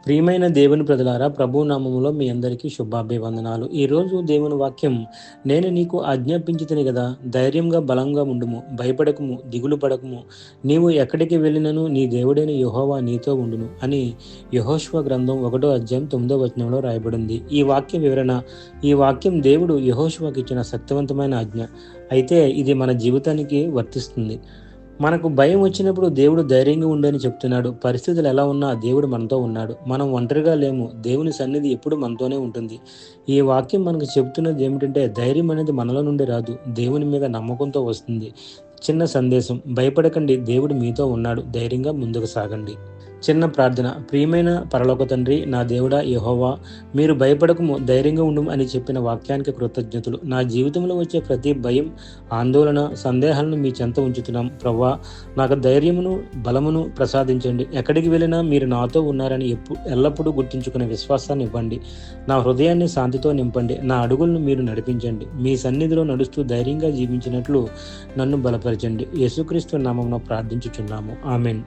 ప్రియమైన దేవుని ప్రజలారా, ప్రభు నామములో మీ అందరికీ శుభాభివందనాలు. ఈరోజు దేవుని వాక్యం, నేను నీకు ఆజ్ఞాపించితిని కదా, ధైర్యంగా బలంగా ఉండుము, భయపడకుము, దిగులు పడకుము, నీవు ఎక్కడికి వెళ్ళినను నీ దేవుడైన యెహోవా నీతో ఉండును అని యెహోషువ గ్రంథం 1 అధ్యాయం 9 వచనంలో రాయబడింది. ఈ వాక్యం దేవుడు యెహోషువకి ఇచ్చిన శక్తివంతమైన ఆజ్ఞ. అయితే ఇది మన జీవితానికి వర్తిస్తుంది. మనకు భయం వచ్చినప్పుడు దేవుడు ధైర్యంగా ఉండని చెప్తున్నాడు. పరిస్థితులు ఎలా ఉన్నా దేవుడు మనతో ఉన్నాడు. మనం ఒంటరిగా లేము. దేవుని సన్నిధి ఎప్పుడు మనతోనే ఉంటుంది. ఈ వాక్యం మనకు చెబుతున్నది ఏమిటంటే, ధైర్యం అనేది మనలో నుండి రాదు, దేవుని మీద నమ్మకంతో వస్తుంది. చిన్న సందేశం: భయపడకండి, దేవుడు మీతో ఉన్నాడు, ధైర్యంగా ముందుకు సాగండి. చిన్న ప్రార్థన. ప్రియమైన పరలోక తండ్రి, నా దేవుడా యెహోవా, మీరు భయపడకము, ధైర్యంగా ఉండుము అని చెప్పిన వాక్యానికి కృతజ్ఞతలు. నా జీవితంలో వచ్చే ప్రతి భయం, ఆందోళన, సందేహాలను మీ చెంత ఉంచుతున్నాం. ప్రవ్వా, నాకు ధైర్యమును, బలమును ప్రసాదించండి. ఎక్కడికి వెళ్ళినా మీరు నాతో ఉన్నారని ఎల్లప్పుడూ గుర్తుంచుకునే విశ్వాసాన్ని ఇవ్వండి. నా హృదయాన్ని శాంతితో నింపండి. నా అడుగులను మీరు నడిపించండి. మీ సన్నిధిలో నడుస్తూ ధైర్యంగా జీవించినట్లు నన్ను బలపరచండి. యేసుక్రీస్తు నామమున ప్రార్థించుచున్నాము. ఆమేన్.